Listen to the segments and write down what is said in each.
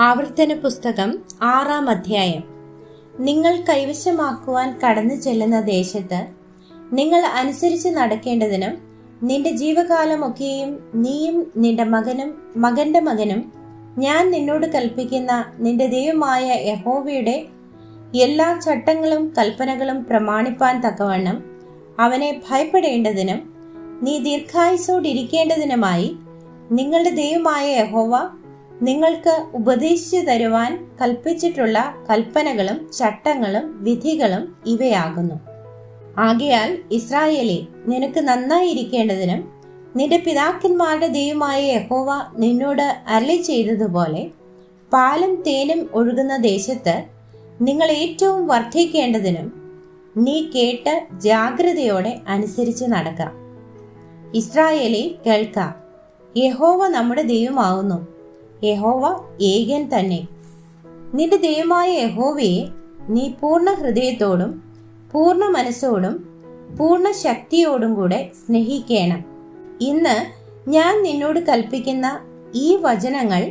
ആവർത്തന പുസ്തകം 6-ാം അധ്യായം. നിങ്ങൾ കൈവശമാക്കുവാൻ കടന്നു ചെല്ലുന്ന ദേശത്ത് നിങ്ങൾ അനുസരിച്ച് നടക്കേണ്ടതിനും നിന്റെ ജീവകാലമൊക്കെയും നീയും നിന്റെ മകനും മകന്റെ മകനും ഞാൻ നിന്നോട് കൽപ്പിക്കുന്ന നിന്റെ ദൈവമായ യഹോവയുടെ എല്ലാ ചട്ടങ്ങളും കൽപ്പനകളും പ്രമാണിപ്പാൻ തക്കവണ്ണം അവനെ ഭയപ്പെടേണ്ടതിനും നീ ദീർഘായുസ്സോടിരിക്കേണ്ടതിനുമായി നിങ്ങളുടെ ദൈവമായ യഹോവ നിങ്ങൾക്ക് ഉപദേശിച്ചു തരുവാൻ കൽപ്പിച്ചിട്ടുള്ള കൽപ്പനകളും ചട്ടങ്ങളും വിധികളും ഇവയാകുന്നു. ആകയാൽ ഇസ്രായേലേ, നിനക്ക് നന്നായിരിക്കേണ്ടതിനും നിന്റെ പിതാക്കന്മാരുടെ ദൈവമായ യഹോവ നിന്നോട് അരുളി ചെയ്തതുപോലെ പാലും തേനും ഒഴുകുന്ന ദേശത്ത് നിങ്ങൾ ഏറ്റവും വർദ്ധിക്കേണ്ടതിനും നീ കേട്ട് ജാഗ്രതയോടെ അനുസരിച്ച് നടക്കാം. ഇസ്രായേലേ, കേൾക്ക, യഹോവ നമ്മുടെ ദൈവമാകുന്നു. യഹോവ ഏകൻ തന്നെ. നിന്റെ ദൈവമായ യഹോവയെ നീ പൂർണ്ണ ഹൃദയത്തോടും പൂർണ്ണ മനസ്സോടും പൂർണ്ണ ശക്തിയോടും കൂടെ സ്നേഹിക്കണം. ഇന്ന് ഞാൻ നിന്നോട് കൽപ്പിക്കുന്ന ഈ വചനങ്ങൾ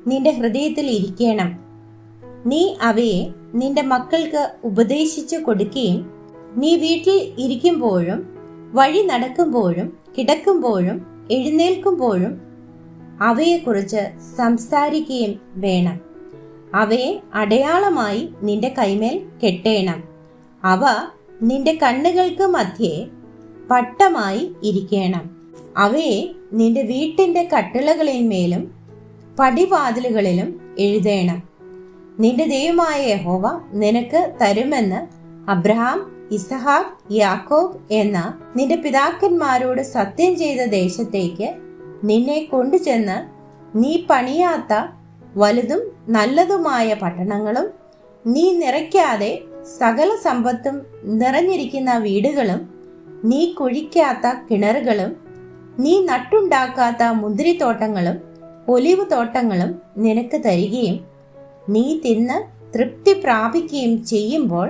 നിന്റെ ഹൃദയത്തിൽ ഇരിക്കണം. നീ അവയെ നിന്റെ മക്കൾക്ക് ഉപദേശിച്ചു കൊടുക്കുകയും നീ വീട്ടിൽ ഇരിക്കുമ്പോഴും വഴി നടക്കുമ്പോഴും കിടക്കുമ്പോഴും എഴുന്നേൽക്കുമ്പോഴും അവയെക്കുറിച്ച് സംസാരിക്കുകയും വേണം. അവയെ അടയാളമായി നിന്റെ കൈമേൽ കെട്ടേണം. അവ നിന്റെ കണ്ണുകൾക്ക് മധ്യേ പട്ടമായി ഇരിക്കണം. അവയെ നിന്റെ വീട്ടിന്റെ കട്ടിളകളിന്മേലും പടിവാതിലുകളിലും എഴുതേണം. നിന്റെ ദൈവമായ യഹോവ നിനക്ക് തരുമെന്ന് അബ്രഹാം, ഇസഹാക്ക്, യാക്കോബ് എന്ന നിന്റെ പിതാക്കന്മാരോട് സത്യം ചെയ്ത ദേശത്തേക്ക് നിന്നെ കൊണ്ടുചെന്ന് നീ പണിയാത്ത വലുതും നല്ലതുമായ പട്ടണങ്ങളും നീ നിറയ്ക്കാതെ സകല സമ്പത്തും നിറഞ്ഞിരിക്കുന്ന വീടുകളും നീ കുഴിക്കാത്ത കിണറുകളും നീ നട്ടുണ്ടാക്കാത്ത മുന്തിരിത്തോട്ടങ്ങളും ഒലിവ് തോട്ടങ്ങളും നിനക്ക് തരികയും നീ തിന്ന് തൃപ്തി പ്രാപിക്കുകയും ചെയ്യുമ്പോൾ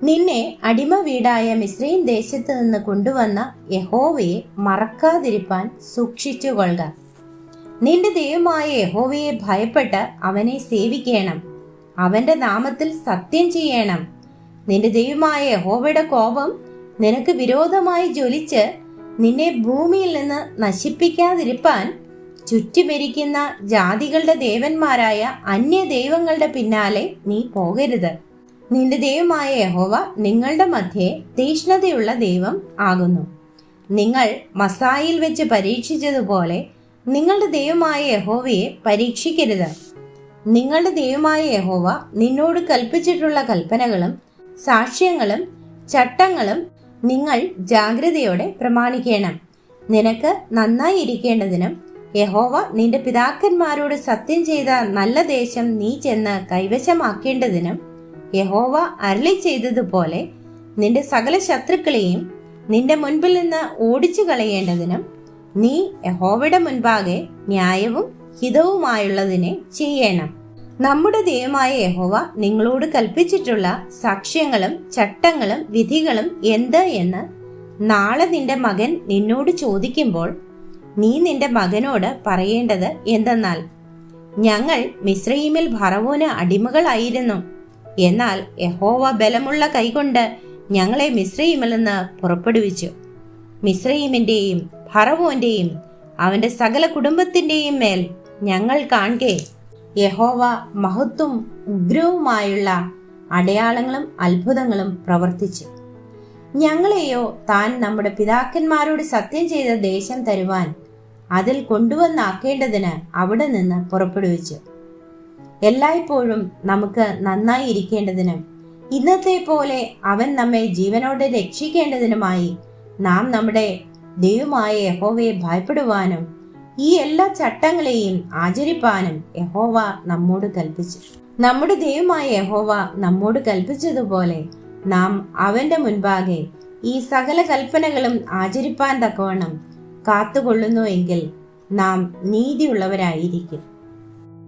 നിന്നെ അടിമ വീടായ മിസ്രയീം ദേശത്ത് നിന്ന് കൊണ്ടുവന്ന യഹോവയെ മറക്കാതിരിപ്പാൻ സൂക്ഷിച്ചുകൊള്ളുക. നിന്റെ ദൈവമായ യഹോവയെ ഭയപ്പെട്ട് അവനെ സേവിക്കണം. അവന്റെ നാമത്തിൽ സത്യം ചെയ്യണം. നിന്റെ ദൈവമായ യഹോവയുടെ കോപം നിനക്ക് വിരോധമായി ജ്വലിച്ച് നിന്നെ ഭൂമിയിൽ നിന്ന് നശിപ്പിക്കാതിരിപ്പാൻ ചുറ്റുമിരിക്കുന്ന ജാതികളുടെ ദേവന്മാരായ അന്യ ദൈവങ്ങളുടെ പിന്നാലെ നീ പോകരുത്. നിന്റെ ദൈവമായ യഹോവ നിങ്ങളുടെ മധ്യേ തീക്ഷ്ണതയുള്ള ദൈവം ആകുന്നു. നിങ്ങൾ മസായിൽ വെച്ച് പരീക്ഷിച്ചതുപോലെ നിങ്ങളുടെ ദൈവമായ യഹോവയെ പരീക്ഷിക്കരുത്. നിങ്ങളുടെ ദൈവമായ യഹോവ നിന്നോട് കൽപ്പിച്ചിട്ടുള്ള കൽപ്പനകളും സാക്ഷ്യങ്ങളും ചട്ടങ്ങളും നിങ്ങൾ ജാഗ്രതയോടെ പ്രമാണിക്കണം. നിനക്ക് നന്നായി ഇരിക്കേണ്ടതിനും യഹോവ നിന്റെ പിതാക്കന്മാരോട് സത്യം ചെയ്ത നല്ല ദേശം നീ ചെന്ന് കൈവശമാക്കേണ്ടതിനും യഹോവ അരുളി ചെയ്തതുപോലെ നിന്റെ സകല ശത്രുക്കളെയും നിന്റെ മുൻപിൽ നിന്ന് ഓടിച്ചു കളയേണ്ടതിനും നീ യഹോവയുടെ മുൻപാകെ ന്യായവും ഹിതവുമായുള്ളതിനെ ചെയ്യണം. നമ്മുടെ ദൈവമായ യഹോവ നിങ്ങളോട് കൽപ്പിച്ചിട്ടുള്ള സാക്ഷ്യങ്ങളും ചട്ടങ്ങളും വിധികളും എന്ത് എന്ന് നാളെ നിന്റെ മകൻ നിന്നോട് ചോദിക്കുമ്പോൾ നീ നിന്റെ മകനോട് പറയേണ്ടത് എന്തെന്നാൽ, ഞങ്ങൾ മിസ്രയീമിൽ ഫറവോന് അടിമകളായിരുന്നു. എന്നാൽ യഹോവ ബലമുള്ള കൈകൊണ്ട് ഞങ്ങളെ മിസ്രയീമിൽ നിന്ന് പുറപ്പെടുവിച്ചു. മിസ്രയീമിന്റെയും ഫറവോന്റെയും അവന്റെ സകല കുടുംബത്തിന്റെയും മേൽ ഞങ്ങൾ കാണെ യഹോവ മഹത്വം ഉഗ്രവുമായുള്ള അടയാളങ്ങളും അത്ഭുതങ്ങളും പ്രവർത്തിച്ചു. ഞങ്ങളെയോ താൻ നമ്മുടെ പിതാക്കന്മാരോട് സത്യം ചെയ്ത ദേശം തരുവാൻ അതിൽ കൊണ്ടുവന്നാക്കേണ്ടതിന് അവിടെ നിന്ന് പുറപ്പെടുവിച്ചു. എല്ലായ്പ്പോഴും നമുക്ക് നന്നായി ഇരിക്കേണ്ടതിനും ഇന്നത്തെ പോലെ അവൻ നമ്മെ ജീവനോടെ രക്ഷിക്കേണ്ടതിനുമായി നാം നമ്മുടെ ദൈവമായ യഹോവയെ ഭയപ്പെടുവാനും ഈ എല്ലാ ചട്ടങ്ങളെയും ആചരിപ്പാനും യഹോവ നമ്മോട് കൽപ്പിച്ചു. നമ്മുടെ ദൈവമായ യഹോവ നമ്മോട് കൽപ്പിച്ചതുപോലെ നാം അവന്റെ മുൻപാകെ ഈ സകല കൽപ്പനകളും ആചരിപ്പാൻ തക്കവണ്ണം കാത്തുകൊള്ളുന്നു എങ്കിൽ നാം നീതിയുള്ളവരായിരിക്കും.